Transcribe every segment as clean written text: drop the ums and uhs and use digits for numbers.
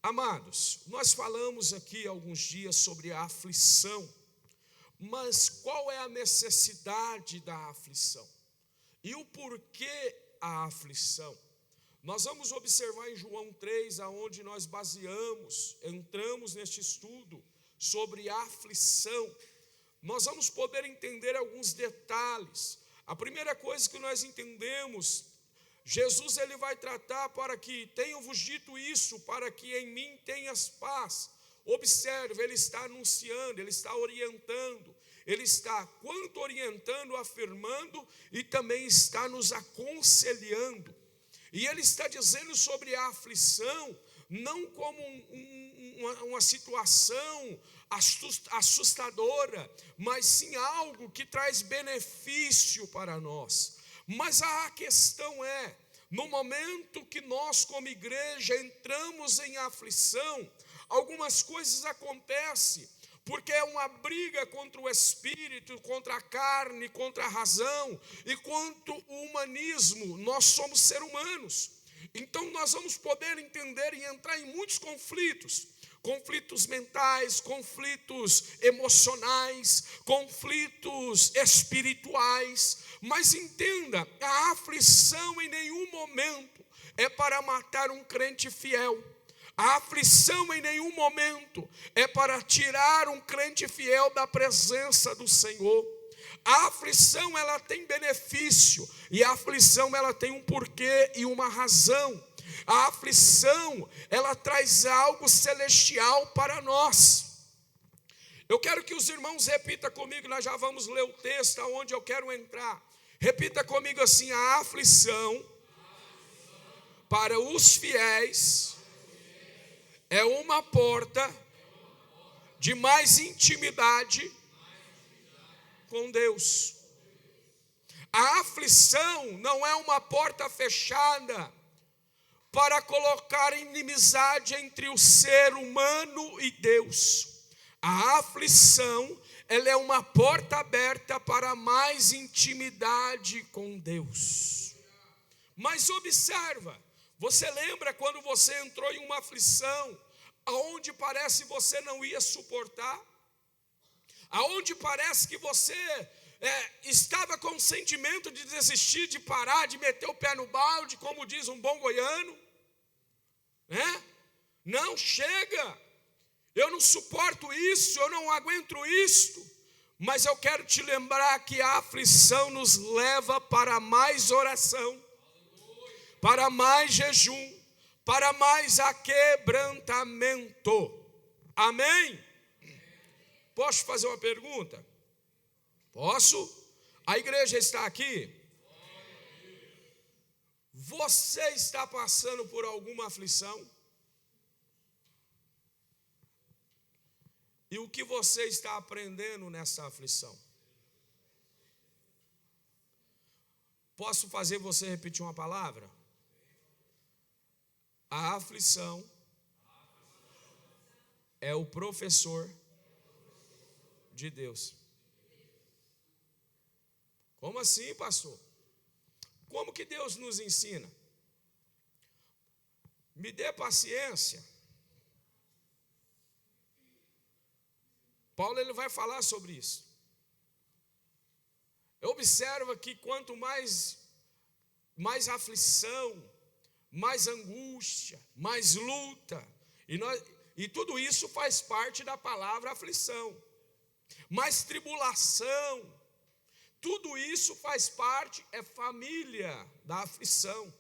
Amados, nós falamos aqui há alguns dias sobre a aflição, mas qual é a necessidade da aflição? E o porquê a aflição? Nós vamos observar em João 3, aonde nós entramos neste estudo sobre a aflição. Nós vamos poder entender alguns detalhes. A primeira coisa que nós entendemos, Jesus ele vai tratar para que tenho-vos dito isso, para que em mim tenhas paz. Observe, ele está anunciando, ele está orientando, ele está quanto orientando, afirmando e também está nos aconselhando. E ele está dizendo sobre a aflição, não como uma situação assustadora, mas sim algo que traz benefício para nós. Mas a questão é, no momento que nós como igreja entramos em aflição, algumas coisas acontecem, porque é uma briga contra o espírito, contra a carne, contra a razão e contra o humanismo. Nós somos seres humanos, então nós vamos poder entender e entrar em muitos conflitos mentais, conflitos emocionais, conflitos espirituais. Mas entenda, a aflição em nenhum momento é para matar um crente fiel. A aflição em nenhum momento é para tirar um crente fiel da presença do Senhor. A aflição ela tem benefício, e a aflição ela tem um porquê e uma razão. A aflição ela traz algo celestial para nós. Eu quero que os irmãos repitam comigo, nós já vamos ler o texto aonde eu quero entrar. Repita comigo assim: a aflição para os fiéis é uma porta de mais intimidade com Deus. A aflição não é uma porta fechada para colocar inimizade entre o ser humano e Deus. A aflição, ela é uma porta aberta para mais intimidade com Deus. Mas observa, você lembra quando você entrou em uma aflição, aonde parece você não ia suportar? Aonde parece que você estava com o sentimento de desistir, de parar, de meter o pé no balde, como diz um bom goiano? Não, chega, eu não suporto isso, eu não aguento isto. Mas eu quero te lembrar que a aflição nos leva para mais oração, para mais jejum, para mais aquebrantamento. Amém? Posso fazer uma pergunta? Posso? A igreja está aqui? Você está passando por alguma aflição? E o que você está aprendendo nessa aflição? Posso fazer você repetir uma palavra? A aflição é o professor de Deus. Como assim, pastor? Como que Deus nos ensina? Me dê paciência. Paulo ele vai falar sobre isso. Observa que quanto mais aflição, mais angústia, mais luta, e tudo isso faz parte da palavra aflição, mais tribulação, tudo isso faz parte, é família da aflição,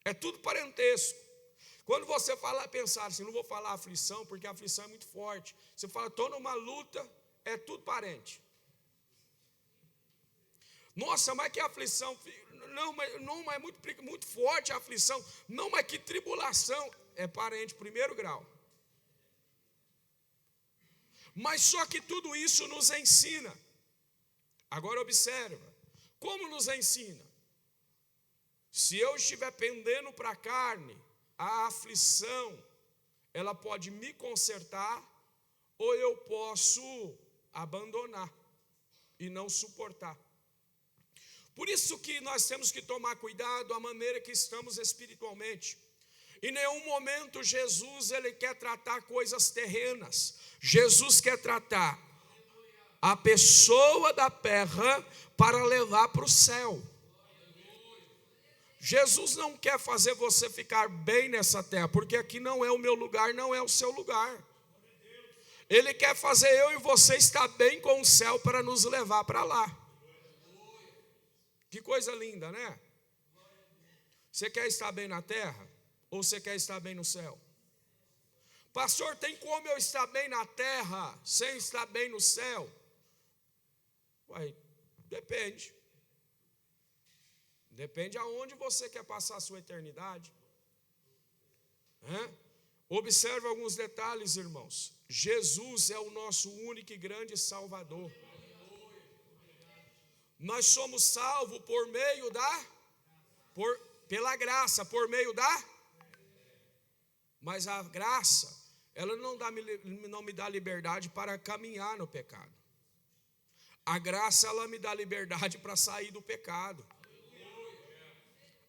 é tudo parentesco. Quando você pensar assim, não vou falar aflição, porque a aflição é muito forte. Você fala, estou numa luta, é tudo parente. Nossa, mas que aflição, não, mas é muito forte a aflição. Não, mas que tribulação, é parente, primeiro grau. Mas só que tudo isso nos ensina. Agora observa, como nos ensina? Se eu estiver pendendo para a carne, a aflição, ela pode me consertar, ou eu posso abandonar e não suportar. Por isso que nós temos que tomar cuidado a maneira que estamos espiritualmente. Em nenhum momento Jesus ele quer tratar coisas terrenas. Jesus quer tratar a pessoa da terra para levar para o céu. Jesus não quer fazer você ficar bem nessa terra, porque aqui não é o meu lugar, não é o seu lugar. Ele quer fazer eu e você estar bem com o céu para nos levar para lá. Que coisa linda, né? Você quer estar bem na terra? Ou você quer estar bem no céu? Pastor, tem como eu estar bem na terra sem estar bem no céu? Ué, depende. Depende aonde você quer passar a sua eternidade. Observe alguns detalhes, irmãos. Jesus é o nosso único e grande Salvador. Nós somos salvos por meio pela graça, por meio mas a graça, ela não me dá liberdade para caminhar no pecado. A graça, ela me dá liberdade para sair do pecado.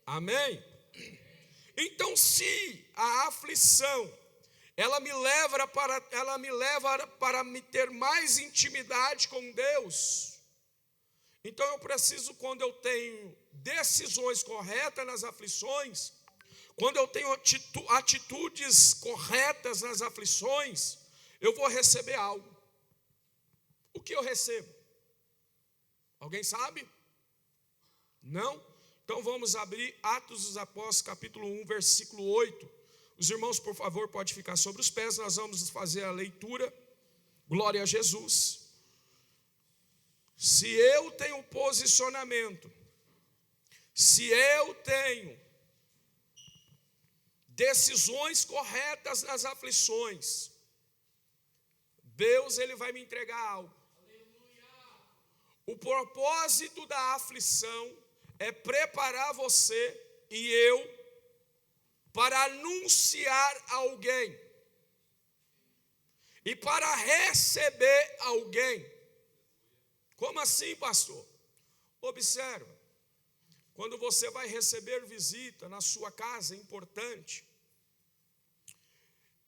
Amém? Então, se a aflição, ela me leva para me ter mais intimidade com Deus, então eu preciso, quando eu tenho decisões corretas nas aflições, quando eu tenho atitudes corretas nas aflições, eu vou receber algo. O que eu recebo? Alguém sabe? Não? Então vamos abrir Atos dos Apóstolos, capítulo 1, versículo 8. Os irmãos, por favor, podem ficar sobre os pés, nós vamos fazer a leitura. Glória a Jesus. Se eu tenho posicionamento, se eu tenho decisões corretas nas aflições, Deus ele vai me entregar algo. O propósito da aflição é preparar você e eu para anunciar alguém e para receber alguém. Como assim, pastor? Observa, quando você vai receber visita na sua casa, é importante,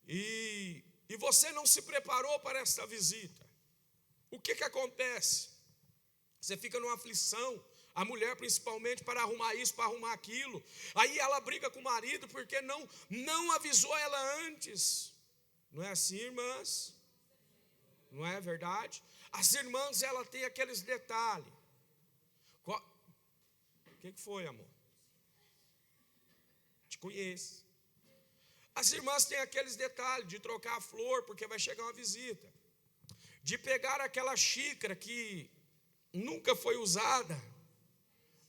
e você não se preparou para esta visita, o que acontece? Você fica numa aflição, a mulher principalmente, para arrumar isso, para arrumar aquilo, aí ela briga com o marido porque não avisou ela antes. Não é assim, irmãs? Não é verdade? As irmãs, ela tem aqueles detalhes. O que foi, amor? Te conheço. As irmãs têm aqueles detalhes de trocar a flor porque vai chegar uma visita, de pegar aquela xícara que nunca foi usada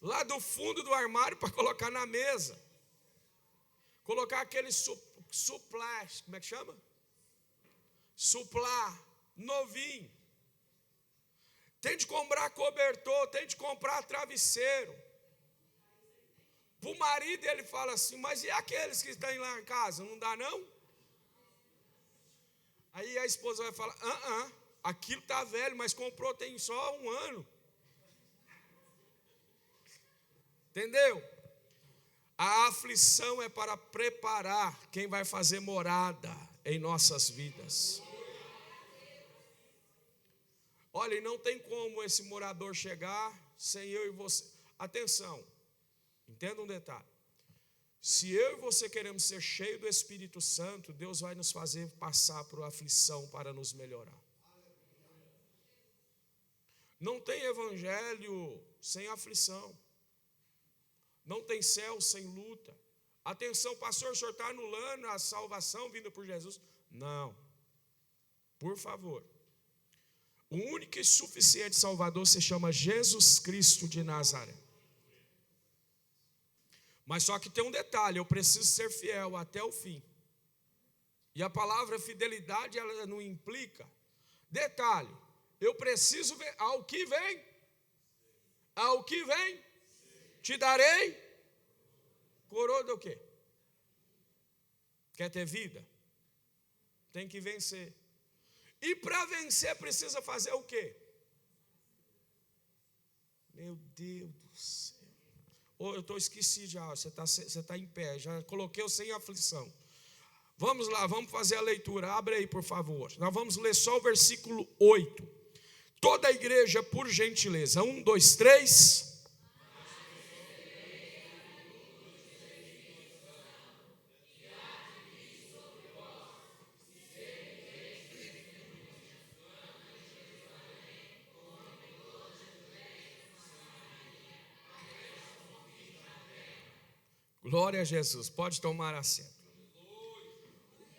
lá do fundo do armário para colocar na mesa, colocar aquele suplá, como é que chama? Suplá, novinho. Tem de comprar cobertor, tem de comprar travesseiro. Para o marido ele fala assim, mas e aqueles que estão lá em casa, não dá não? Aí a esposa vai falar, aquilo está velho, mas comprou tem só 1 ano. Entendeu? A aflição é para preparar quem vai fazer morada em nossas vidas. Olha, e não tem como esse morador chegar sem eu e você. Atenção, entenda um detalhe. Se eu e você queremos ser cheios do Espírito Santo, Deus vai nos fazer passar por aflição para nos melhorar. Não tem evangelho sem aflição. Não tem céu sem luta. Atenção, pastor, o senhor está anulando a salvação vinda por Jesus? Não. Por favor. O único e suficiente Salvador se chama Jesus Cristo de Nazaré. Mas só que tem um detalhe, eu preciso ser fiel até o fim. E a palavra fidelidade, ela não implica. Detalhe, eu preciso ver, ao que vem, te darei coroa do quê? Quer ter vida? Tem que vencer. E para vencer precisa fazer o quê? Meu Deus do céu. eu esqueci já, você tá em pé, já coloquei o sem aflição. Vamos lá, vamos fazer a leitura, abre aí por favor. Nós vamos ler só o versículo 8. Toda a igreja, por gentileza, 1, 2, 3. Glória a Jesus, pode tomar assento.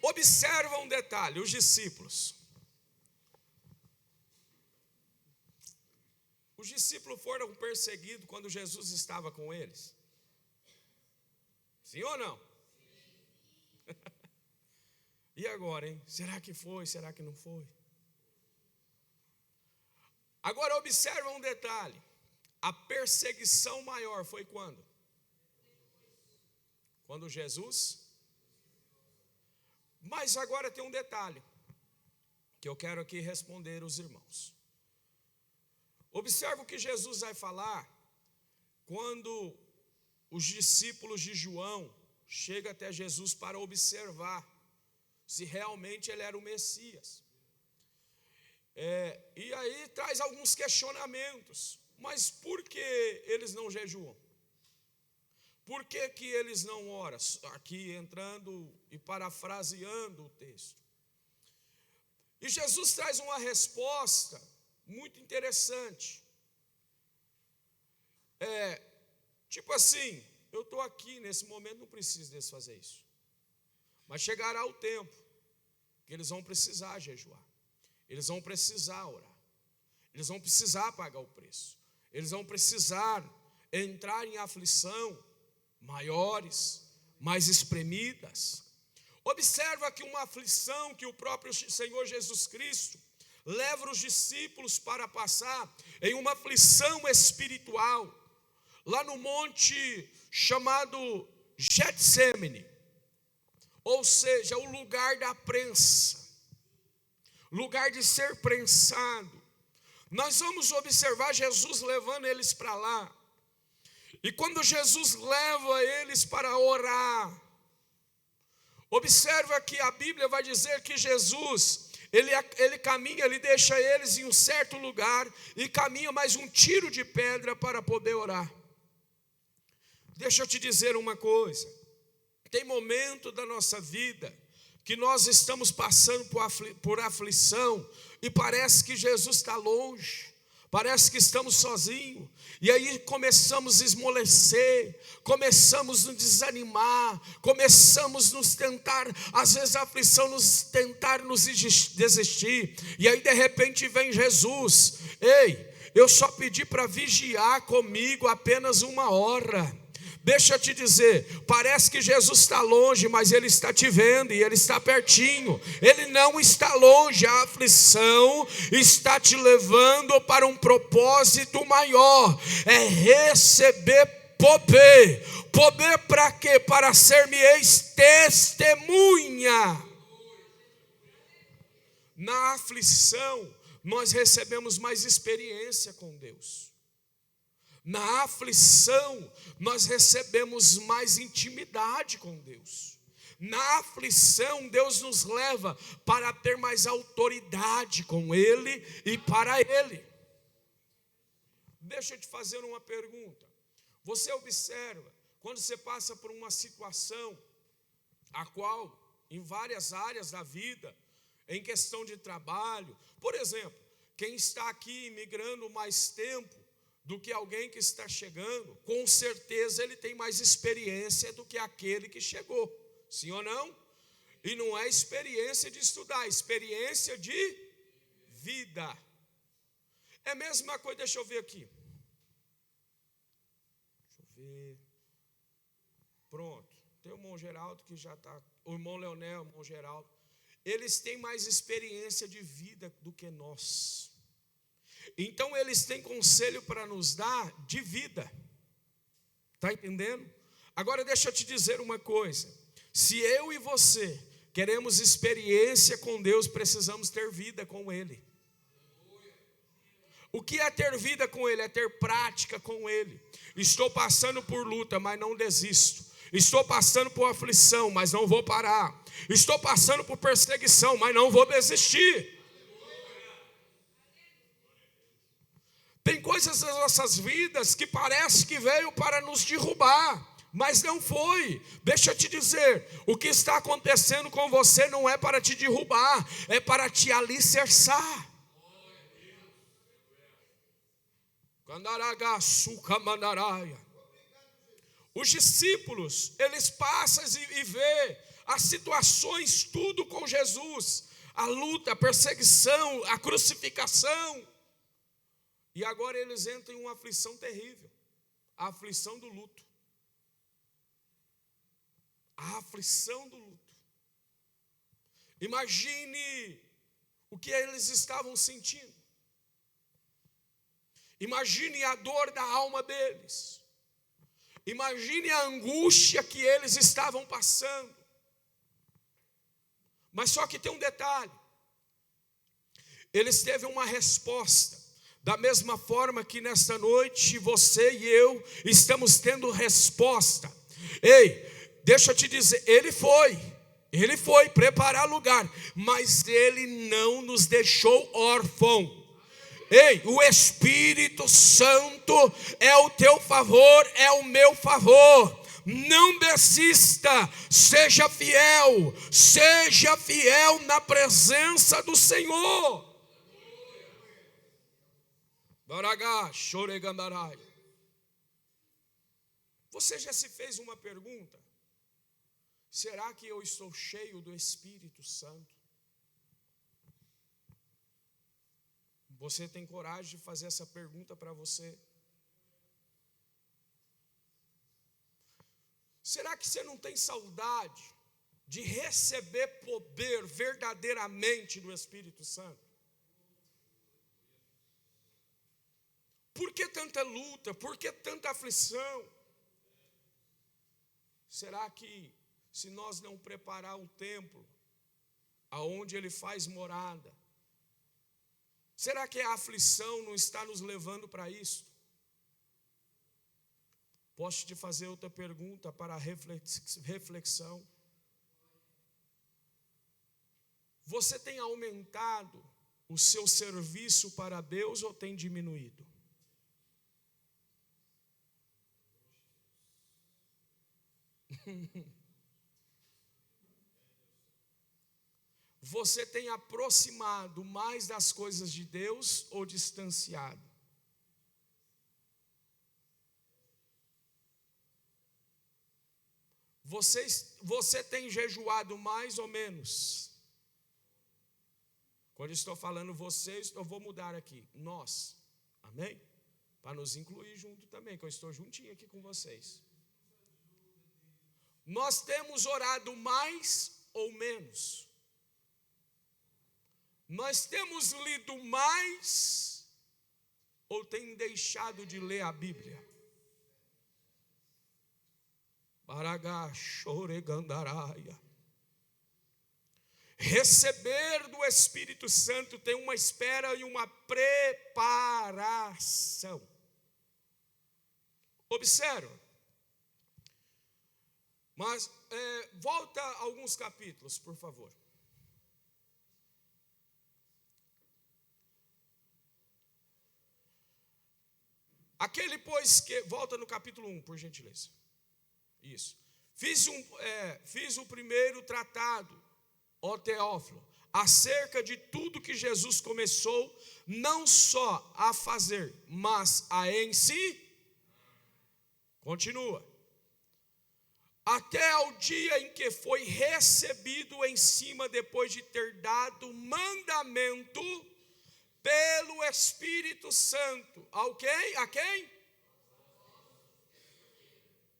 Observa um detalhe, os discípulos. Os discípulos foram perseguidos quando Jesus estava com eles? Sim ou não? E agora, hein? Será que foi? Será que não foi? Agora observa um detalhe. A perseguição maior foi quando? Quando Jesus. Mas agora tem um detalhe que eu quero aqui responder os irmãos. Observa o que Jesus vai falar quando os discípulos de João chegam até Jesus para observar se realmente ele era o Messias. E aí traz alguns questionamentos. Mas por que eles não jejuam? Por que que eles não oram? Aqui entrando e parafraseando o texto. E Jesus traz uma resposta muito interessante. Tipo assim, eu estou aqui nesse momento, não preciso deles fazer isso. Mas chegará o tempo que eles vão precisar jejuar. Eles vão precisar orar. Eles vão precisar pagar o preço. Eles vão precisar entrar em aflição maiores, mais espremidas. Observa que uma aflição que o próprio Senhor Jesus Cristo leva os discípulos para passar em uma aflição espiritual, lá no monte chamado Getsêmani, ou seja, o lugar da prensa, lugar de ser prensado. Nós vamos observar Jesus levando eles para lá. E quando Jesus leva eles para orar, observa que a Bíblia vai dizer que Jesus, ele caminha, ele deixa eles em um certo lugar e caminha mais um tiro de pedra para poder orar. Deixa eu te dizer uma coisa, tem momento da nossa vida que nós estamos passando por aflição e parece que Jesus está longe. Parece que estamos sozinhos, e aí começamos a esmorecer, começamos a nos desanimar, começamos a nos tentar, às vezes a aflição nos tentar nos desistir, e aí de repente vem Jesus, ei, eu só pedi para vigiar comigo apenas 1 hora. Deixa eu te dizer, parece que Jesus está longe, mas Ele está te vendo e Ele está pertinho. Ele não está longe, a aflição está te levando para um propósito maior. É receber poder. Poder para quê? Para ser-me-eis testemunha. Na aflição, nós recebemos mais experiência com Deus. Na aflição, nós recebemos mais intimidade com Deus. Na aflição, Deus nos leva para ter mais autoridade com Ele e para Ele. Deixa eu te fazer uma pergunta. Você observa, quando você passa por uma situação, a qual, em várias áreas da vida, em questão de trabalho, por exemplo, quem está aqui imigrando mais tempo do que alguém que está chegando, com certeza ele tem mais experiência do que aquele que chegou, sim ou não? E não é experiência de estudar, é experiência de vida. É a mesma coisa, deixa eu ver aqui. Pronto, tem o irmão Geraldo que já está, o irmão Leonel, o irmão Geraldo. Eles têm mais experiência de vida do que nós. Então eles têm conselho para nos dar de vida. Está entendendo? Agora deixa eu te dizer uma coisa. Se eu e você queremos experiência com Deus, precisamos ter vida com Ele. O que é ter vida com Ele? É ter prática com Ele. Estou passando por luta, mas não desisto. Estou passando por aflição, mas não vou parar. Estou passando por perseguição, mas não vou desistir. Tem coisas nas nossas vidas que parece que veio para nos derrubar, mas não foi. Deixa eu te dizer, o que está acontecendo com você não é para te derrubar, é para te alicerçar. Os discípulos, eles passam e vê as situações tudo com Jesus, a luta, a perseguição, a crucificação, e agora eles entram em uma aflição terrível, a aflição do luto. A aflição do luto. Imagine o que eles estavam sentindo. Imagine a dor da alma deles. Imagine a angústia que eles estavam passando. Mas só que tem um detalhe. Eles teve uma resposta. Da mesma forma que nesta noite você e eu estamos tendo resposta. Ei, deixa eu te dizer, Ele foi preparar lugar, mas Ele não nos deixou órfão. Ei, o Espírito Santo é o teu favor, é o meu favor. Não desista, seja fiel na presença do Senhor. Você já se fez uma pergunta? Será que eu estou cheio do Espírito Santo? Você tem coragem de fazer essa pergunta para você? Será que você não tem saudade de receber poder verdadeiramente do Espírito Santo? Por que tanta luta? Por que tanta aflição? Será que se nós não preparar o templo, aonde Ele faz morada, será que a aflição não está nos levando para isso? Posso te fazer outra pergunta para reflexão? Você tem aumentado o seu serviço para Deus ou tem diminuído? Você tem aproximado mais das coisas de Deus ou distanciado? Você tem jejuado mais ou menos? Quando estou falando vocês, eu vou mudar aqui. Nós, amém? Para nos incluir junto também, que eu estou juntinho aqui com vocês. Nós temos orado mais ou menos? Nós temos lido mais ou tem deixado de ler a Bíblia? Receber do Espírito Santo tem uma espera e uma preparação. Observa. Mas volta alguns capítulos, por favor. Aquele, pois, que... Volta no capítulo 1, por gentileza. Isso. Fiz o primeiro tratado, ó Teófilo, acerca de tudo que Jesus começou, não só a fazer, mas a em si. Continua. Até ao dia em que foi recebido em cima, depois de ter dado mandamento pelo Espírito Santo. A quem?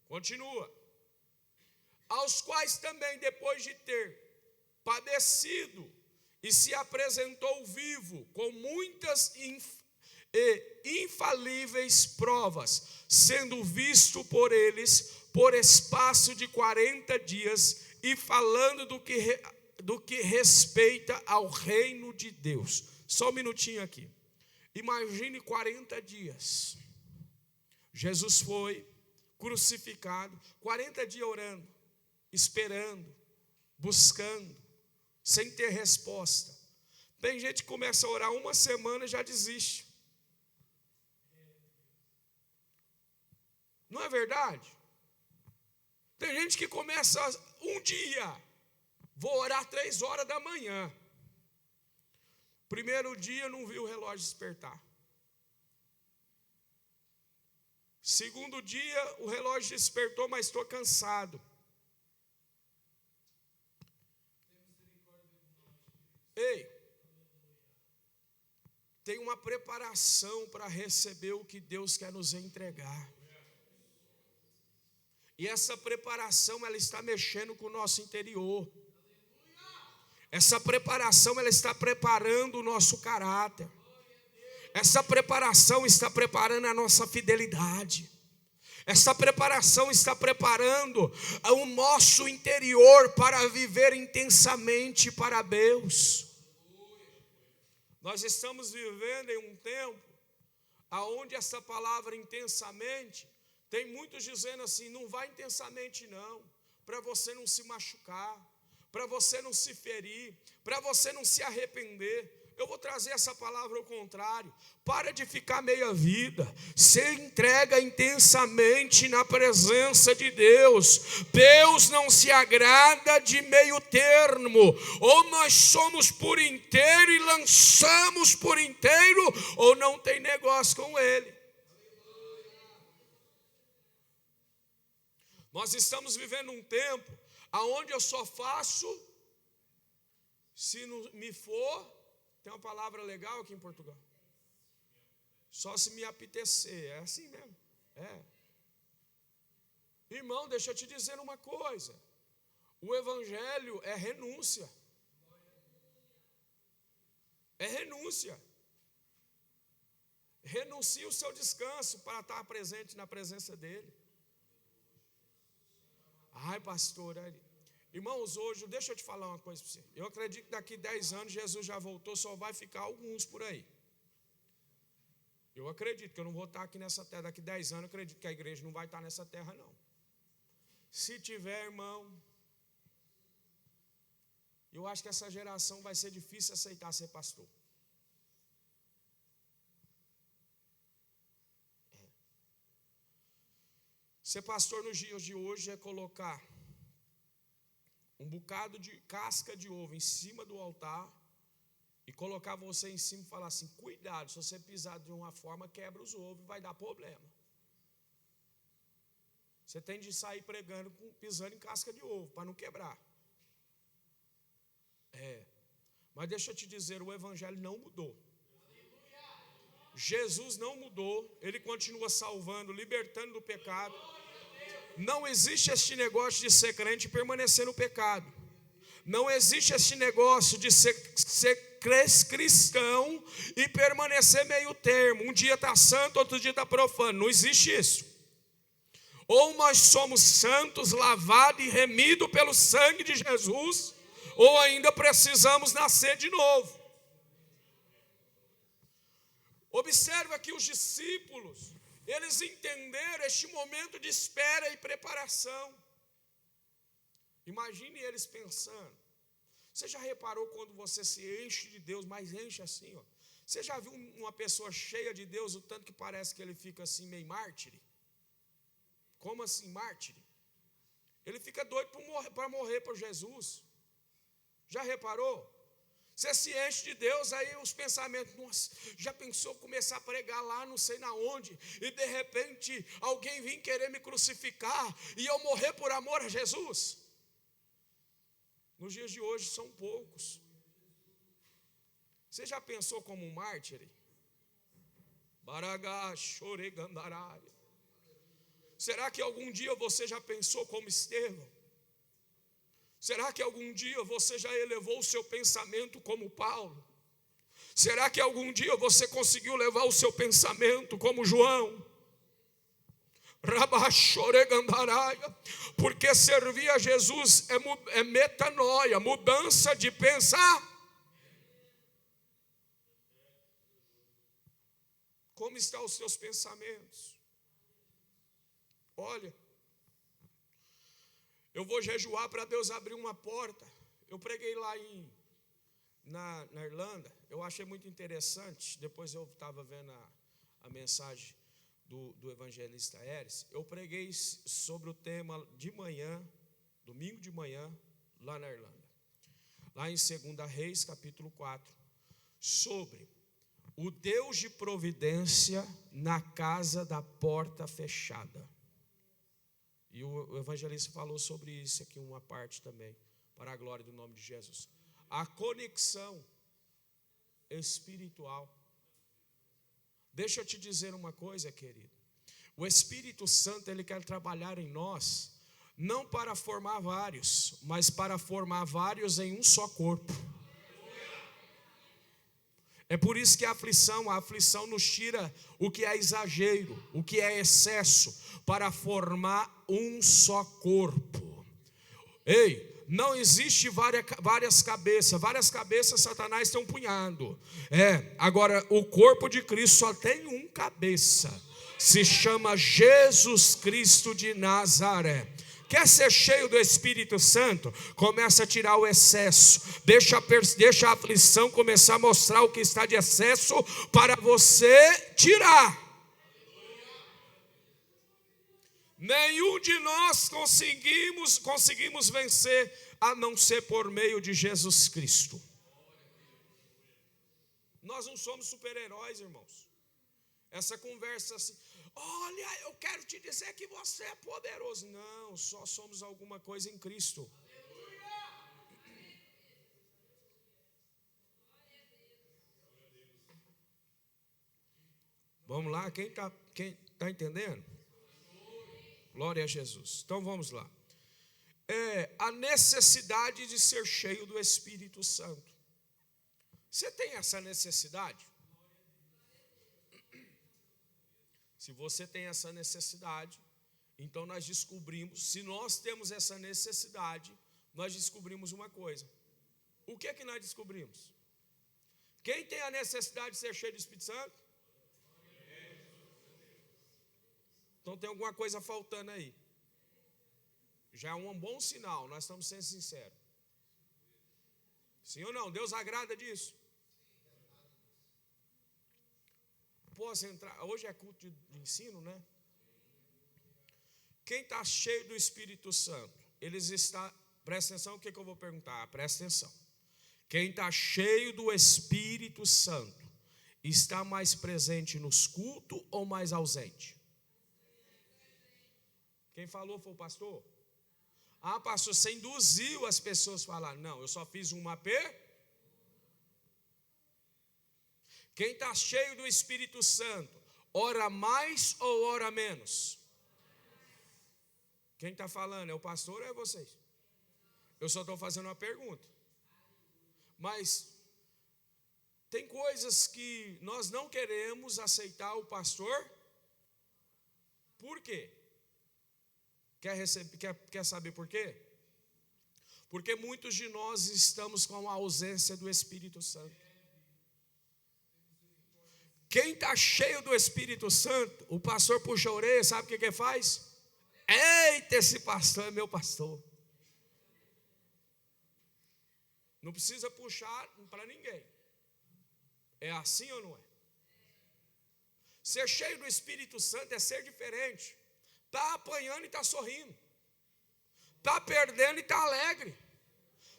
Continua. Aos quais também, depois de ter padecido e se apresentou vivo, com muitas infalíveis provas, sendo visto por eles por espaço de 40 dias, e falando do que respeita ao reino de Deus. Só um minutinho aqui. Imagine 40 dias. Jesus foi crucificado, 40 dias orando, esperando, buscando, sem ter resposta. Tem gente que começa a orar uma semana e já desiste. Não é verdade? Tem gente que começa um dia, vou orar 3 horas da manhã. Primeiro dia não viu o relógio despertar. Segundo dia o relógio despertou, mas estou cansado. Ei, tem uma preparação para receber o que Deus quer nos entregar. E essa preparação, ela está mexendo com o nosso interior. Essa preparação, ela está preparando o nosso caráter. Essa preparação está preparando a nossa fidelidade. Essa preparação está preparando o nosso interior para viver intensamente para Deus. Nós estamos vivendo em um tempo onde essa palavra intensamente, tem muitos dizendo assim, não vai intensamente não, para você não se machucar, para você não se ferir, para você não se arrepender. Eu vou trazer essa palavra ao contrário. Para de ficar meia vida. Se entrega intensamente na presença de Deus. Deus não se agrada de meio termo. Ou nós somos por inteiro e lançamos por inteiro, ou não tem negócio com Ele. Nós estamos vivendo um tempo onde eu só faço se não me for. Tem uma palavra legal aqui em Portugal. Só se me apetecer. É assim mesmo. É. Irmão, deixa eu te dizer uma coisa. O evangelho é renúncia. É renúncia. Renuncie o seu descanso para estar presente na presença dele. Ai, pastor, irmãos, hoje, deixa eu te falar uma coisa para você. Eu acredito que daqui 10 anos Jesus já voltou, só vai ficar alguns por aí. Eu acredito que eu não vou estar aqui nessa terra. Daqui 10 anos eu acredito que a igreja não vai estar nessa terra, não. Se tiver, irmão, eu acho que essa geração vai ser difícil aceitar ser pastor. Ser pastor nos dias de hoje é colocar um bocado de casca de ovo em cima do altar e colocar você em cima e falar assim, cuidado, se você pisar de uma forma, quebra os ovos e vai dar problema. Você tem de sair pregando, pisando em casca de ovo, para não quebrar. Mas deixa eu te dizer, o evangelho não mudou. Jesus não mudou, Ele continua salvando, libertando do pecado. Não existe este negócio de ser crente e permanecer no pecado. Não existe este negócio de ser cristão e permanecer meio termo. Um dia está santo, outro dia está profano. Não existe isso. Ou nós somos santos, lavados e remidos pelo sangue de Jesus, ou ainda precisamos nascer de novo. Observa que os discípulos, eles entenderam este momento de espera e preparação. Imagine eles pensando. Você já reparou quando você se enche de Deus, mas enche assim, ó. Você já viu uma pessoa cheia de Deus, o tanto que parece que ele fica assim meio mártire? Como assim mártire? Ele fica doido para morrer por Jesus. Já reparou? Você se enche de Deus, aí os pensamentos, nossa, já pensou começar a pregar lá, não sei na onde, e de repente alguém vir querer me crucificar e eu morrer por amor a Jesus? Nos dias de hoje são poucos. Você já pensou como um mártir? Baragá, choregandarária. Será que algum dia você já pensou como Estevão? Será que algum dia você já elevou o seu pensamento como Paulo? Será que algum dia você conseguiu levar o seu pensamento como João? Porque servir a Jesus é metanoia, mudança de pensar. Como estão os seus pensamentos? Olha, eu vou jejuar para Deus abrir uma porta. Eu preguei lá na Irlanda, eu achei muito interessante. Depois eu estava vendo a mensagem do evangelista Eres. Eu preguei sobre o tema de manhã, domingo de manhã, lá na Irlanda. Lá em 2 Reis, capítulo 4, sobre o Deus de providência na casa da porta fechada. E o evangelista falou sobre isso aqui, uma parte também, para a glória do nome de Jesus. A conexão espiritual. Deixa eu te dizer uma coisa, querido. O Espírito Santo, ele quer trabalhar em nós, não para formar vários, mas para formar vários em um só corpo. É por isso que a aflição nos tira o que é exagero, o que é excesso, para formar um só corpo. Ei, não existe várias cabeças Satanás tem um punhado. Agora o corpo de Cristo só tem um cabeça, se chama Jesus Cristo de Nazaré. Quer ser cheio do Espírito Santo? Começa a tirar o excesso. Deixa a aflição começar a mostrar o que está de excesso para você tirar. Nenhum de nós conseguimos vencer a não ser por meio de Jesus Cristo. Nós não somos super-heróis, irmãos. Essa conversa assim, olha, eu quero te dizer que você é poderoso. Não, só somos alguma coisa em Cristo. Vamos lá, quem tá entendendo? Glória a Jesus. Então vamos lá. A necessidade de ser cheio do Espírito Santo. Você tem essa necessidade? Se você tem essa necessidade, então nós descobrimos, se nós temos essa necessidade, nós descobrimos uma coisa. O que é que nós descobrimos? Quem tem a necessidade de ser cheio do Espírito Santo? Então tem alguma coisa faltando aí. Já é um bom sinal, nós estamos sendo sinceros. Sim ou não? Deus agrada disso? Posso entrar? Hoje é culto de ensino, né? Quem está cheio do Espírito Santo? Presta atenção, o que eu vou perguntar? Presta atenção. Quem está cheio do Espírito Santo está mais presente nos cultos ou mais ausente? Quem falou foi o pastor? Pastor, você induziu as pessoas a falar. Não, eu só fiz uma Quem está cheio do Espírito Santo, ora mais ou ora menos? Quem está falando, é o pastor ou é vocês? Eu só estou fazendo uma pergunta. Mas tem coisas que nós não queremos aceitar o pastor. Por quê? Quer saber por quê? Porque muitos de nós estamos com a ausência do Espírito Santo. Quem está cheio do Espírito Santo, o pastor puxa a orelha, sabe o que faz? Eita, esse pastor é meu pastor. Não precisa puxar para ninguém. É assim ou não é? Ser cheio do Espírito Santo é ser diferente. Está apanhando e está sorrindo. Está perdendo e está alegre.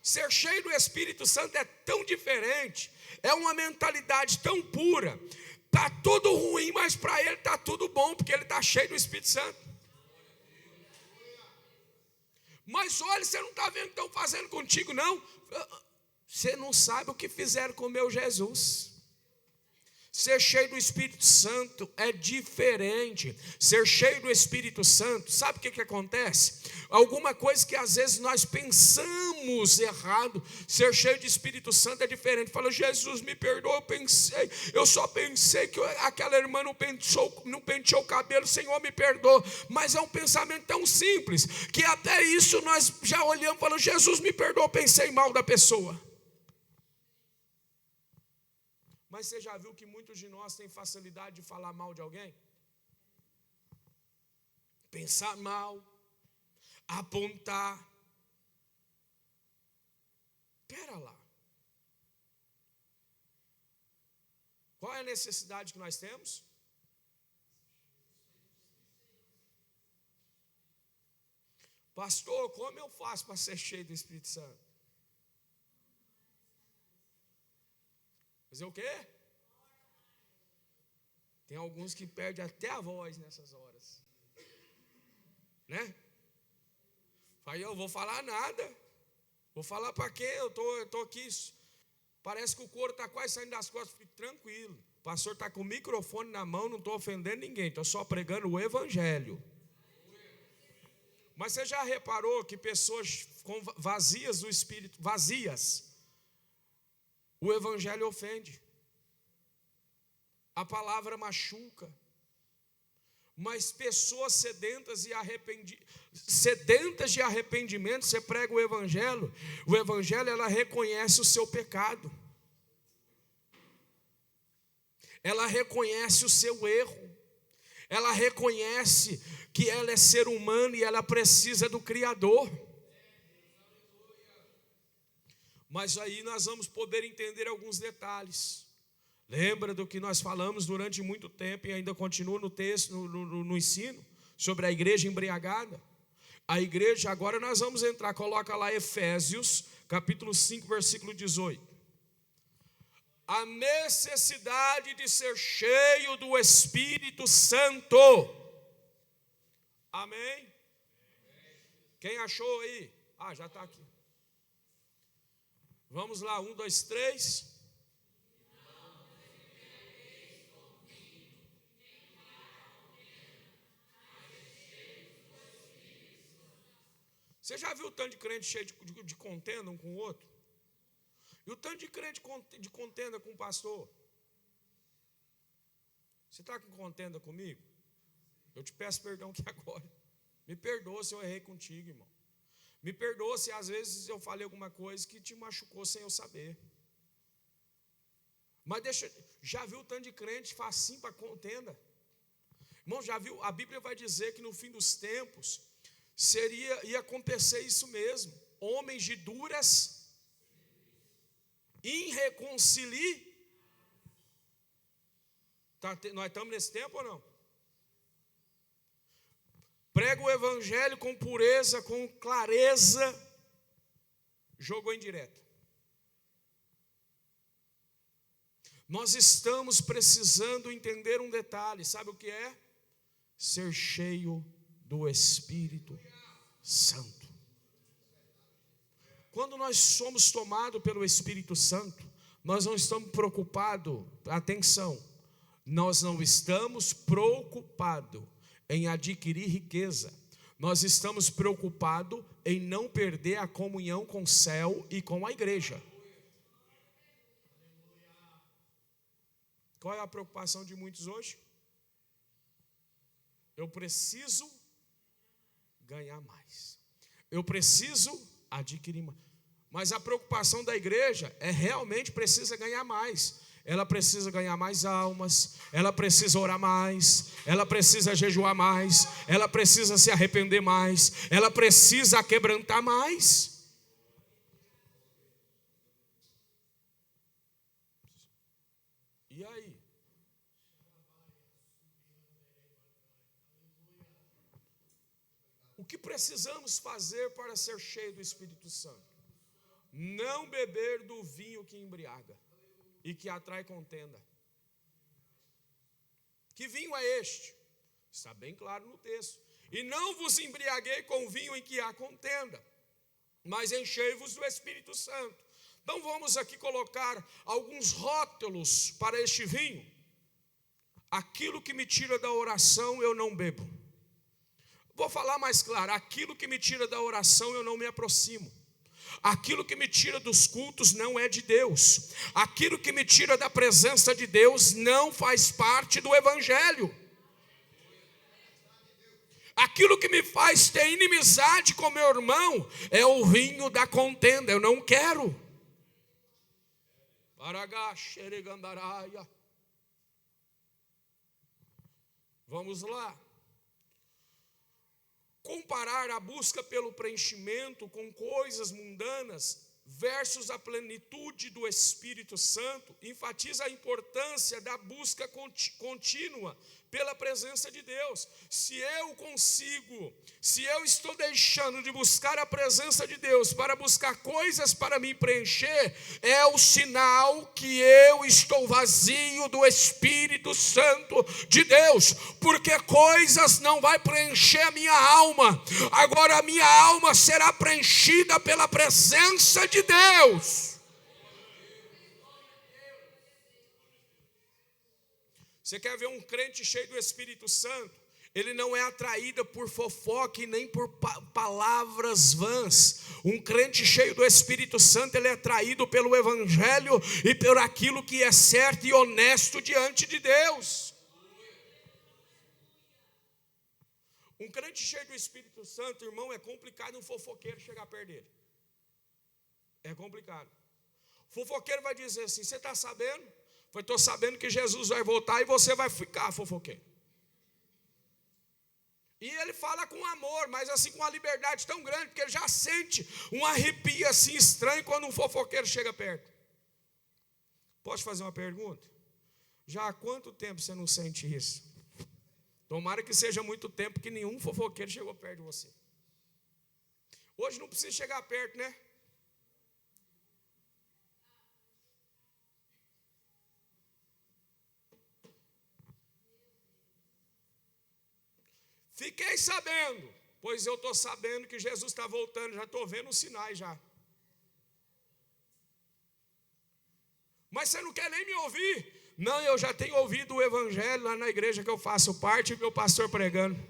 Ser cheio do Espírito Santo é tão diferente. É uma mentalidade tão pura. Está tudo ruim, mas para ele está tudo bom, porque ele está cheio do Espírito Santo. Mas olha, você não está vendo o que estão fazendo contigo, não? Você não sabe o que fizeram com o meu Jesus. Ser cheio do Espírito Santo é diferente. Ser cheio do Espírito Santo, sabe o que acontece? Alguma coisa que às vezes nós pensamos errado. Ser cheio de Espírito Santo é diferente. Fala, Jesus, me perdoa, eu só pensei que aquela irmã não penteou o cabelo, Senhor, me perdoa. Mas é um pensamento tão simples, que até isso nós já olhamos e falamos, Jesus, me perdoa, pensei mal da pessoa. Mas você já viu que muitos de nós têm facilidade de falar mal de alguém? Pensar mal, apontar. Pera lá. Qual é a necessidade que nós temos? Pastor, como eu faço para ser cheio do Espírito Santo? Fazer o quê? Tem alguns que perdem até a voz nessas horas. Né? Aí eu vou falar nada. Vou falar para quê? Eu tô aqui. Parece que o couro está quase saindo das costas. Fique tranquilo. O pastor está com o microfone na mão, não estou ofendendo ninguém. Estou só pregando o evangelho. Mas você já reparou que pessoas vazias do Espírito, vazias, o evangelho ofende. A palavra machuca. Mas pessoas sedentas de arrependimento, você prega o evangelho ela reconhece o seu pecado. Ela reconhece o seu erro. Ela reconhece que ela é ser humano e ela precisa do Criador. Mas aí nós vamos poder entender alguns detalhes. Lembra do que nós falamos durante muito tempo e ainda continua no texto, no ensino, sobre a igreja embriagada? A igreja, agora nós vamos entrar, coloca lá Efésios, capítulo 5, versículo 18. A necessidade de ser cheio do Espírito Santo. Amém? Quem achou aí? Já está aqui. Vamos lá, 1, 2, 3. Você já viu o tanto de crente cheio de contenda um com o outro? E o tanto de crente de contenda com o pastor? Você está com contenda comigo? Eu te peço perdão aqui agora. Me perdoa se eu errei contigo, irmão. Me perdoa se às vezes eu falei alguma coisa que te machucou sem eu saber. Mas já viu o tanto de crente facinho para contenda? Irmão, já viu? A Bíblia vai dizer que no fim dos tempos ia acontecer isso mesmo. Homens de duras nós estamos nesse tempo ou não? Prega o evangelho com pureza, com clareza, jogou indireta. Nós estamos precisando entender um detalhe, sabe o que é? Ser cheio do Espírito Santo. Quando nós somos tomados pelo Espírito Santo, nós não estamos preocupados, atenção, nós não estamos preocupados em adquirir riqueza, nós estamos preocupados em não perder a comunhão com o céu e com a igreja. Qual é a preocupação de muitos hoje? Eu preciso ganhar mais. Eu preciso adquirir mais. Mas a preocupação da igreja realmente precisa ganhar mais. Ela precisa ganhar mais almas, ela precisa orar mais, ela precisa jejuar mais, ela precisa se arrepender mais, ela precisa quebrantar mais. E aí? O que precisamos fazer para ser cheio do Espírito Santo? Não beber do vinho que embriaga e que atrai contenda. Que vinho é este? Está bem claro no texto. E não vos embriaguei com vinho em que há contenda, mas enchei-vos do Espírito Santo. Então vamos aqui colocar alguns rótulos para este vinho. Aquilo que me tira da oração eu não bebo. Vou falar mais claro, aquilo que me tira da oração eu não me aproximo. Aquilo que me tira dos cultos não é de Deus. Aquilo que me tira da presença de Deus não faz parte do evangelho. Aquilo que me faz ter inimizade com meu irmão é o vinho da contenda. Eu não quero. Aragaxeregandaraia. Vamos lá. Comparar a busca pelo preenchimento com coisas mundanas versus a plenitude do Espírito Santo enfatiza a importância da busca contínua pela presença de Deus. Se eu estou deixando de buscar a presença de Deus para buscar coisas para me preencher, é o sinal que eu estou vazio do Espírito Santo de Deus, porque coisas não vai preencher a minha alma. Agora a minha alma será preenchida pela presença de Deus. Você quer ver um crente cheio do Espírito Santo? Ele não é atraído por fofoca e nem por palavras vãs. Um crente cheio do Espírito Santo, ele é atraído pelo Evangelho e por aquilo que é certo e honesto diante de Deus. Um crente cheio do Espírito Santo, irmão, é complicado um fofoqueiro chegar perto dele. É complicado. O fofoqueiro vai dizer assim: você está sabendo? Eu estou sabendo que Jesus vai voltar e você vai ficar fofoqueiro. E ele fala com amor, mas assim com uma liberdade tão grande, porque ele já sente um arrepio assim estranho quando um fofoqueiro chega perto. Posso fazer uma pergunta? Já há quanto tempo você não sente isso? Tomara que seja muito tempo que nenhum fofoqueiro chegou perto de você. Hoje não precisa chegar perto, né? Fiquei sabendo, pois eu estou sabendo que Jesus está voltando, já estou vendo os sinais já. Mas você não quer nem me ouvir? Não, eu já tenho ouvido o Evangelho lá na igreja que eu faço parte e meu pastor pregando.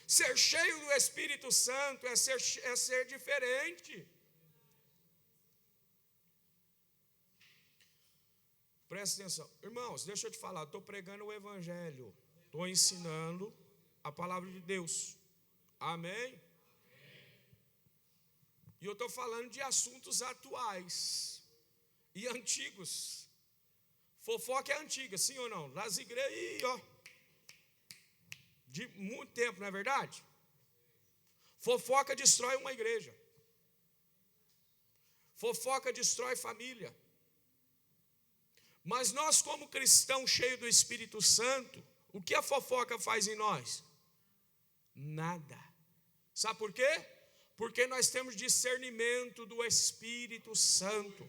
Ser cheio do Espírito Santo é ser diferente. Presta atenção. Irmãos, deixa eu te falar, estou pregando o Evangelho. Estou ensinando a palavra de Deus. Amém? E eu estou falando de assuntos atuais e antigos. Fofoca é antiga, sim ou não? Das igrejas, ó, de muito tempo, não é verdade? Fofoca destrói uma igreja. Fofoca destrói família. Mas nós, como cristãos cheios do Espírito Santo, o que a fofoca faz em nós? Nada. Sabe por quê? Porque nós temos discernimento do Espírito Santo.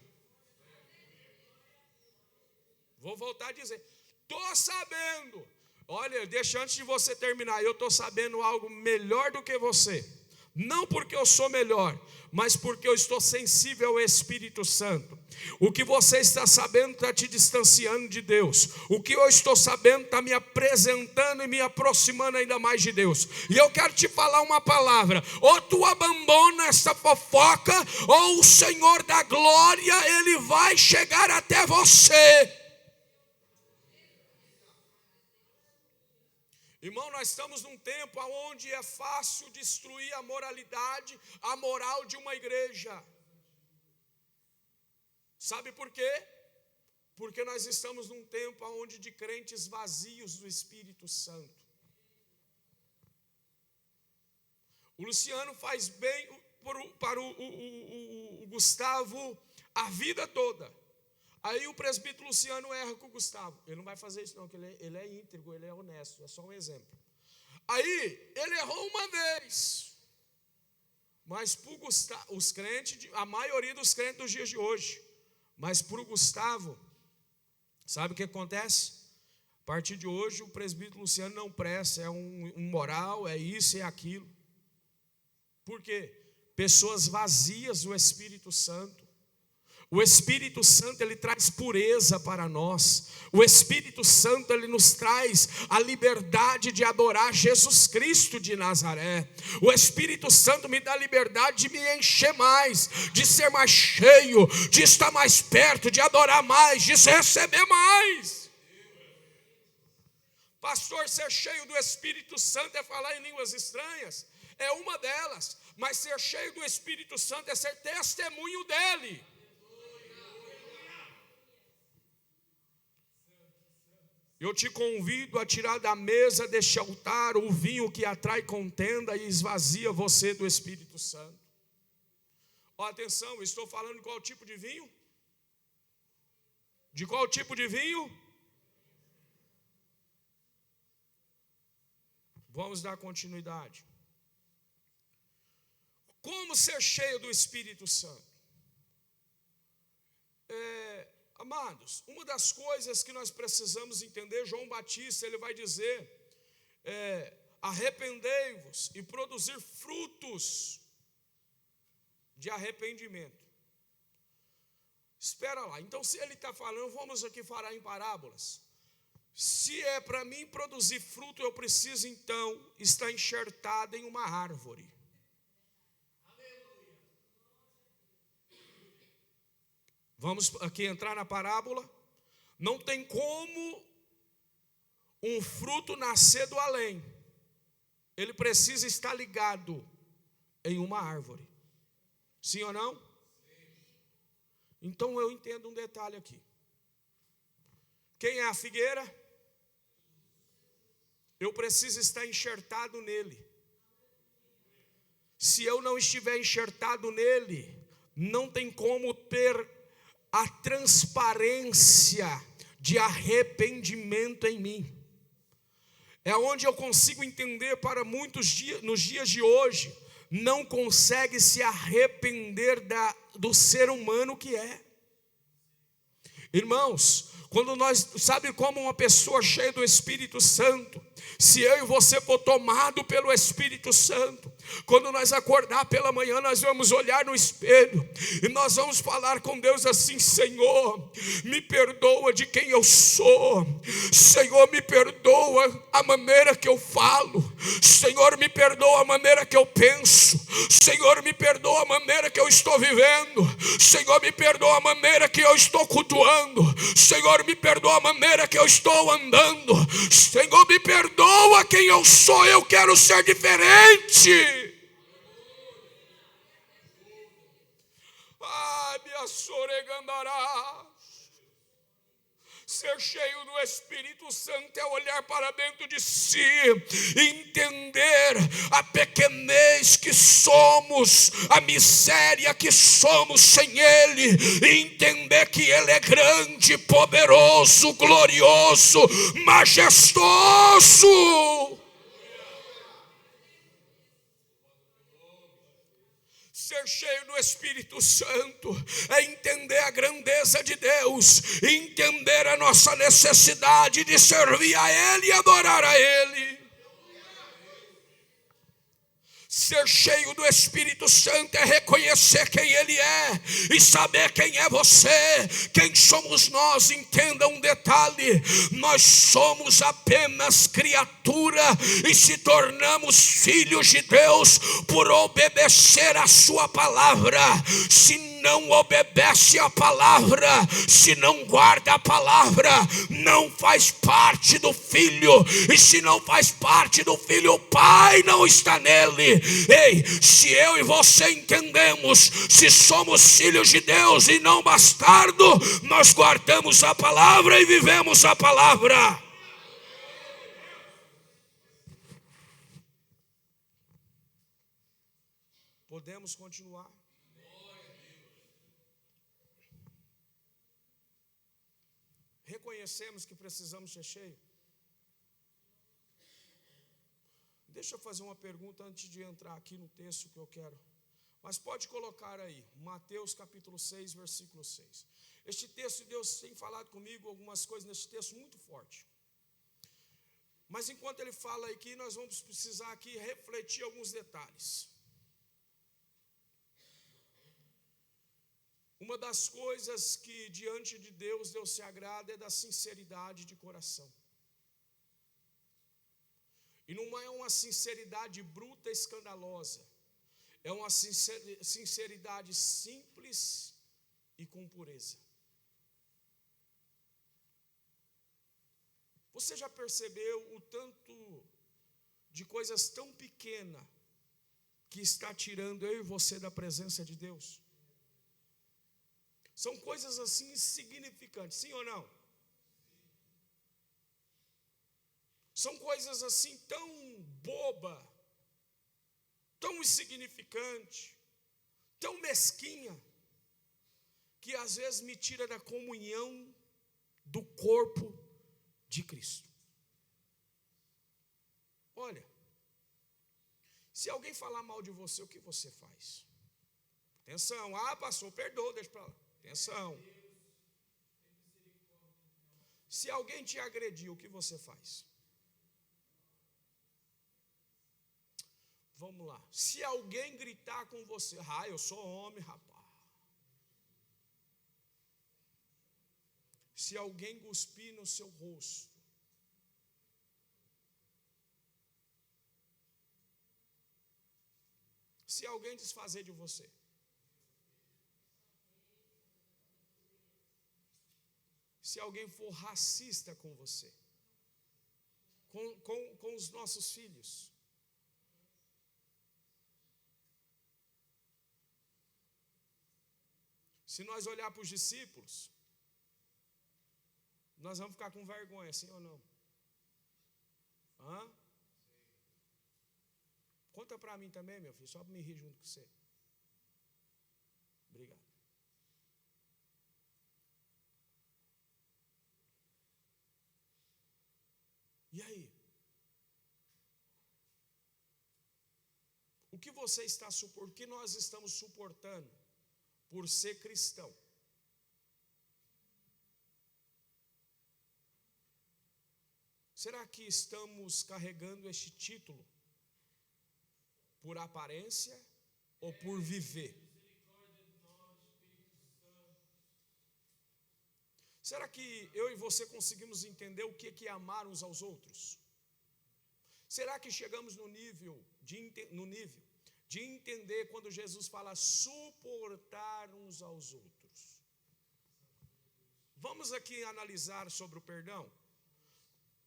Vou voltar a dizer, estou sabendo. Olha, deixa antes de você terminar, eu estou sabendo algo melhor do que você. Não porque eu sou melhor, mas porque eu estou sensível ao Espírito Santo. O que você está sabendo está te distanciando de Deus. O que eu estou sabendo está me apresentando e me aproximando ainda mais de Deus. E eu quero te falar uma palavra: ou tu abandona essa fofoca, ou o Senhor da glória, Ele vai chegar até você. Irmão, nós estamos num tempo onde é fácil destruir a moralidade, a moral de uma igreja. Sabe por quê? Porque nós estamos num tempo onde de crentes vazios do Espírito Santo. O Luciano faz bem para o Gustavo a vida toda. Aí o presbítero Luciano erra com o Gustavo. Ele não vai fazer isso não, porque ele é íntegro, ele é honesto, é só um exemplo. Aí ele errou uma vez. Mas para o Gustavo, os crentes, a maioria dos crentes dos dias de hoje, mas para o Gustavo, sabe o que acontece? A partir de hoje o presbítero Luciano não presta, é um moral, é isso, é aquilo. Por quê? Pessoas vazias do Espírito Santo. O Espírito Santo, ele traz pureza para nós. O Espírito Santo, ele nos traz a liberdade de adorar Jesus Cristo de Nazaré. O Espírito Santo me dá a liberdade de me encher mais, de ser mais cheio, de estar mais perto, de adorar mais, de receber mais. Pastor, ser cheio do Espírito Santo é falar em línguas estranhas? É uma delas. Mas ser cheio do Espírito Santo é ser testemunho dele. Eu te convido a tirar da mesa deste altar o vinho que atrai contenda e esvazia você do Espírito Santo. Ó, atenção, estou falando de qual tipo de vinho? De qual tipo de vinho? Vamos dar continuidade. Como ser cheio do Espírito Santo? Amados, uma das coisas que nós precisamos entender, João Batista, ele vai dizer, arrependei-vos e produzir frutos de arrependimento. Espera lá, então se ele está falando, vamos aqui falar em parábolas. Se é para mim produzir fruto, eu preciso então estar enxertado em uma árvore. Vamos aqui entrar na parábola. Não tem como um fruto nascer do além. Ele precisa estar ligado em uma árvore. Sim ou não? Então eu entendo um detalhe aqui. Quem é a figueira? Eu preciso estar enxertado nele. Se eu não estiver enxertado nele, não tem como ter a transparência de arrependimento em mim. É onde eu consigo entender para muitos dias, nos dias de hoje, não consegue se arrepender do ser humano que é. Irmãos, quando nós, sabe como uma pessoa cheia do Espírito Santo, se eu e você for tomado pelo Espírito Santo, quando nós acordar pela manhã, nós vamos olhar no espelho e nós vamos falar com Deus assim: Senhor, me perdoa de quem eu sou. Senhor, me perdoa a maneira que eu falo. Senhor, me perdoa a maneira que eu penso. Senhor, me perdoa a maneira que eu estou vivendo. Senhor, me perdoa a maneira que eu estou cultuando. Senhor, me perdoa a maneira que eu estou andando. Senhor, me perdoa quem eu sou. Eu quero ser diferente. Minha soregandará. Ser cheio do Espírito Santo é olhar para dentro de si, entender a pequenez que somos, a miséria que somos sem Ele, e entender que Ele é grande, poderoso, glorioso, majestoso. Ser cheio do Espírito Santo é entender a grandeza de Deus, entender a nossa necessidade de servir a Ele e adorar a Ele. Ser cheio do Espírito Santo é reconhecer quem Ele é e saber quem é você, quem somos nós. Entenda um detalhe: nós somos apenas criatura e se tornamos filhos de Deus por obedecer a sua palavra. Se não obedece a palavra, se não guarda a palavra, não faz parte do filho, e se não faz parte do filho, o Pai não está nele. Ei, se eu e você entendemos, se somos filhos de Deus e não bastardo, nós guardamos a palavra e vivemos a palavra. Podemos continuar? Reconhecemos que precisamos ser cheios? Deixa eu fazer uma pergunta antes de entrar aqui no texto que eu quero. Mas pode colocar aí, Mateus capítulo 6, versículo 6. Este texto, Deus tem falado comigo algumas coisas nesse texto muito forte. Mas enquanto Ele fala aqui, nós vamos precisar aqui refletir alguns detalhes. Uma das coisas que diante de Deus se agrada é da sinceridade de coração. E não é uma sinceridade bruta e escandalosa. É uma sinceridade simples e com pureza. Você já percebeu o tanto de coisas tão pequenas que está tirando eu e você da presença de Deus? São coisas assim insignificantes, sim ou não? São coisas assim tão boba, tão insignificante, tão mesquinha, que às vezes me tira da comunhão do corpo de Cristo. Olha, se alguém falar mal de você, o que você faz? Atenção, pastor, perdoa, deixa para lá. Atenção. Se alguém te agredir, o que você faz? Vamos lá. Se alguém gritar com você, eu sou homem, rapaz. Se alguém cuspir no seu rosto, se alguém desfazer de você, se alguém for racista com você, com os nossos filhos, se nós olhar para os discípulos, nós vamos ficar com vergonha, sim ou não? Conta para mim também, meu filho, só para me rir junto com você. Obrigado. E aí? O que você está suportando? O que nós estamos suportando por ser cristão? Será que estamos carregando este título por aparência ou por viver? Será que eu e você conseguimos entender o que é amar uns aos outros? Será que chegamos no nível de entender quando Jesus fala suportar uns aos outros? Vamos aqui analisar sobre o perdão.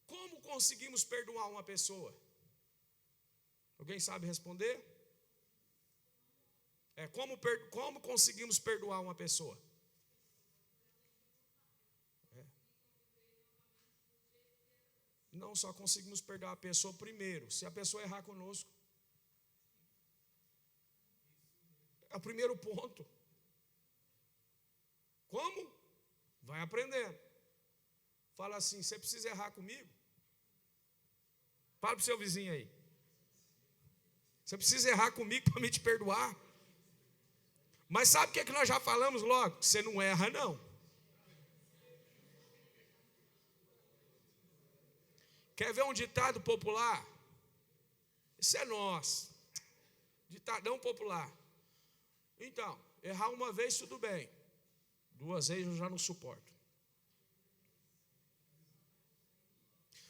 Como conseguimos perdoar uma pessoa? Alguém sabe responder? Como conseguimos perdoar uma pessoa? Não só conseguimos perdoar a pessoa primeiro, se a pessoa errar conosco. É o primeiro ponto. Como? Vai aprendendo. Fala assim, você precisa errar comigo? Fala para o seu vizinho aí. Você precisa errar comigo para me te perdoar? Mas sabe o que nós já falamos logo? Você não erra, não. Quer ver um ditado popular? Isso é nosso. Ditadão popular. Então, errar uma vez tudo bem. 2 vezes eu já não suporto.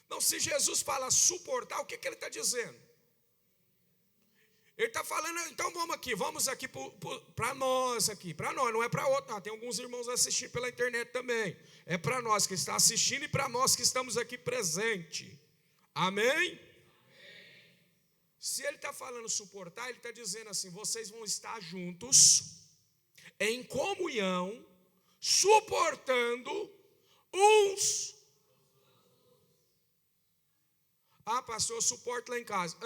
Não, se Jesus fala suportar, o que ele está dizendo? Ele está falando, então vamos aqui para nós, não é para outro, não. Tem alguns irmãos assistindo pela internet também. É para nós que está assistindo e para nós que estamos aqui presente. Amém? Se ele está falando suportar, ele está dizendo assim, vocês vão estar juntos, em comunhão, suportando uns. Pastor, eu suporto lá em casa.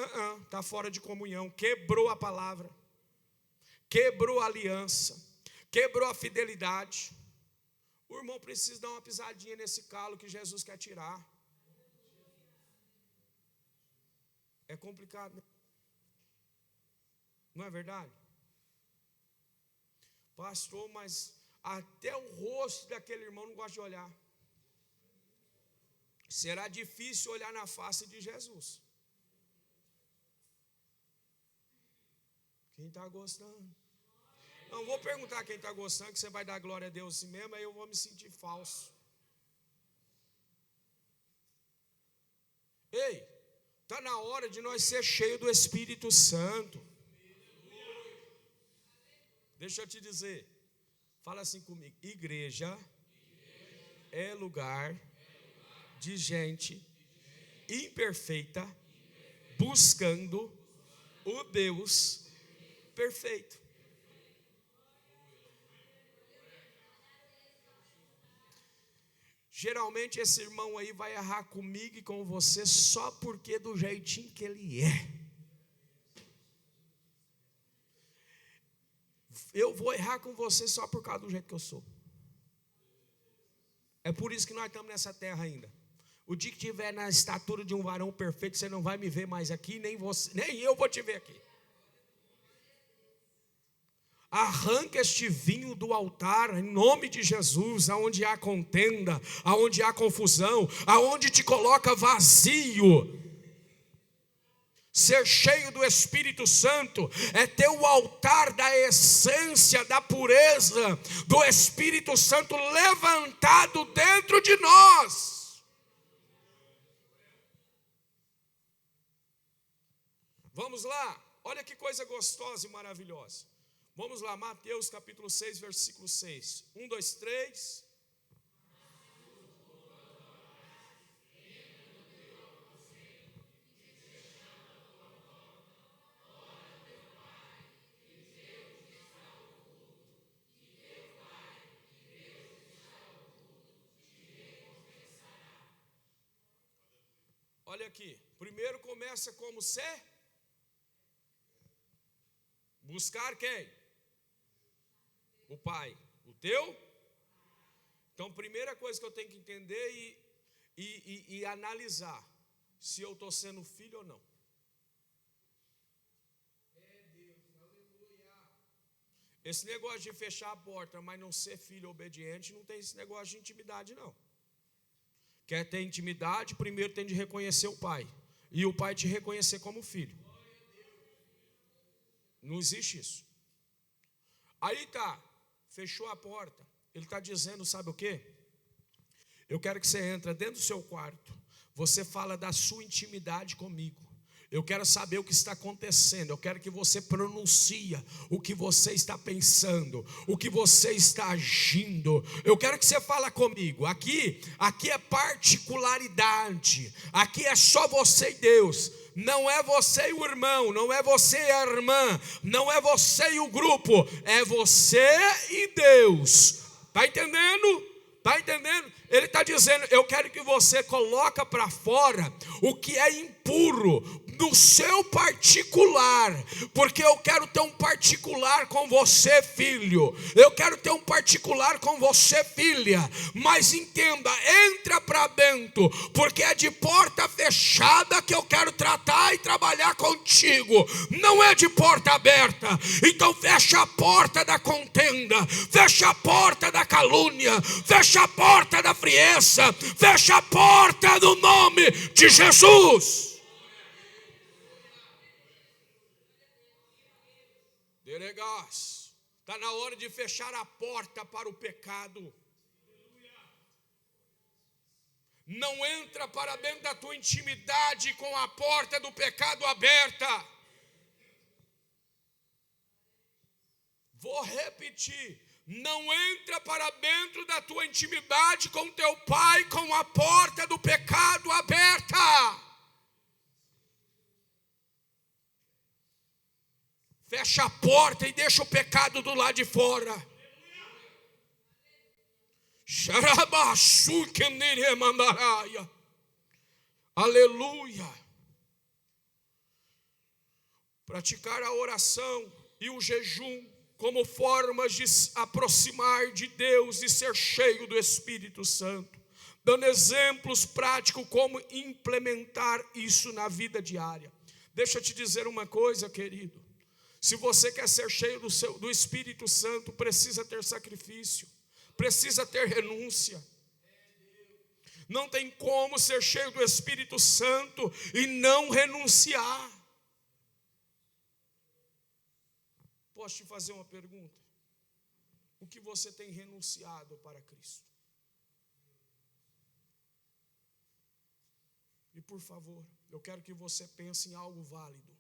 Está fora de comunhão. Quebrou a palavra. Quebrou a aliança. Quebrou a fidelidade. O irmão precisa dar uma pisadinha nesse calo que Jesus quer tirar. É complicado, né? Não é verdade? Pastor, mas até o rosto daquele irmão não gosta de olhar. Será difícil olhar na face de Jesus. Quem está gostando? Não, vou perguntar quem está gostando, que você vai dar glória a Deus assim mesmo, aí eu vou me sentir falso. Ei, está na hora de nós ser cheios do Espírito Santo. Deixa eu te dizer, fala assim comigo, igreja é lugar de gente imperfeita buscando o Deus perfeito. Geralmente esse irmão aí vai errar comigo e com você só porque do jeitinho que ele é. Eu vou errar com você só por causa do jeito que eu sou. É por isso que nós estamos nessa terra ainda. O dia que estiver na estatura de um varão perfeito, você não vai me ver mais aqui, nem você, nem eu vou te ver aqui. Arranca este vinho do altar, em nome de Jesus, aonde há contenda, aonde há confusão, aonde te coloca vazio. Ser cheio do Espírito Santo é ter o altar da essência, da pureza do Espírito Santo levantado dentro de nós. Vamos lá, olha que coisa gostosa e maravilhosa. Vamos lá, Mateus capítulo 6, versículo 6. 1, 2, 3. Olha aqui, primeiro começa como ser? Buscar quem? O Pai. O teu? Então, primeira coisa que eu tenho que entender e analisar, se eu estou sendo filho ou não. Esse negócio de fechar a porta, mas não ser filho obediente, não tem esse negócio de intimidade, não. Quer ter intimidade, primeiro tem de reconhecer o pai. E o pai te reconhecer como filho. Não existe isso. Aí tá, fechou a porta. Ele está dizendo, sabe o quê? Eu quero que você entre dentro do seu quarto. Você fala da sua intimidade comigo. Eu quero saber o que está acontecendo. Eu quero que você pronuncie o que você está pensando, o que você está agindo. Eu quero que você fale comigo. Aqui é particularidade. Aqui é só você e Deus. Não é você e o irmão, não é você e a irmã, não é você e o grupo. É você e Deus. Está entendendo? Está entendendo? Ele está dizendo, eu quero que você coloque para fora o que é impuro no seu particular, porque eu quero ter um particular com você, filho. Eu quero ter um particular com você, filha. Mas entenda, entra para dentro, porque é de porta fechada que eu quero tratar e trabalhar contigo. Não é de porta aberta. Então fecha a porta da contenda, fecha a porta da calúnia, fecha a porta da frieza, fecha a porta do nome de Jesus. Está na hora de fechar a porta para o pecado. Não entra para dentro da tua intimidade com a porta do pecado aberta. Vou repetir. Não entra para dentro da tua intimidade com teu pai com a porta do pecado aberta. Fecha a porta e deixa o pecado do lado de fora. Aleluia. Praticar a oração e o jejum como formas de se aproximar de Deus e ser cheio do Espírito Santo, dando exemplos práticos como implementar isso na vida diária. Deixa eu te dizer uma coisa, querido. Se você quer ser cheio do Espírito Santo, precisa ter sacrifício, precisa ter renúncia. Não tem como ser cheio do Espírito Santo e não renunciar. Posso te fazer uma pergunta? O que você tem renunciado para Cristo? E por favor, eu quero que você pense em algo válido.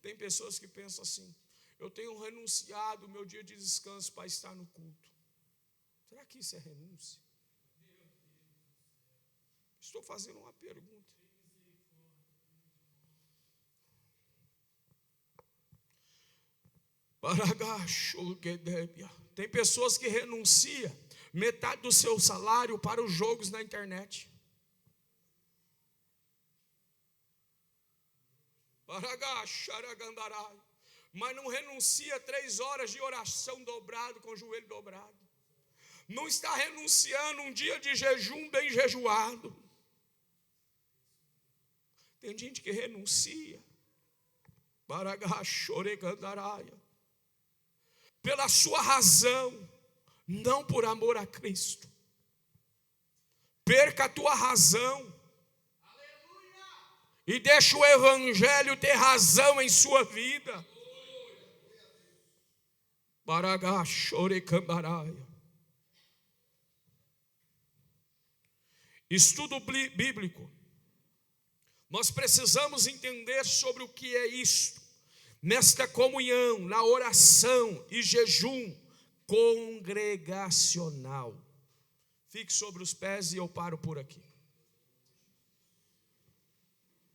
Tem pessoas que pensam assim: eu tenho renunciado o meu dia de descanso para estar no culto. Será que isso é renúncia? Estou fazendo uma pergunta. Tem pessoas que renunciam metade do seu salário para os jogos na internet. Mas não renuncia 3 horas de oração dobrado, com o joelho dobrado. Não está renunciando um dia de jejum bem jejuado. Tem gente que renuncia pela sua razão, não por amor a Cristo. Perca a tua razão e deixa o evangelho ter razão em sua vida. Estudo bíblico. Nós precisamos entender sobre o que é isto, nesta comunhão, na oração e jejum congregacional. Fique sobre os pés e eu paro por aqui.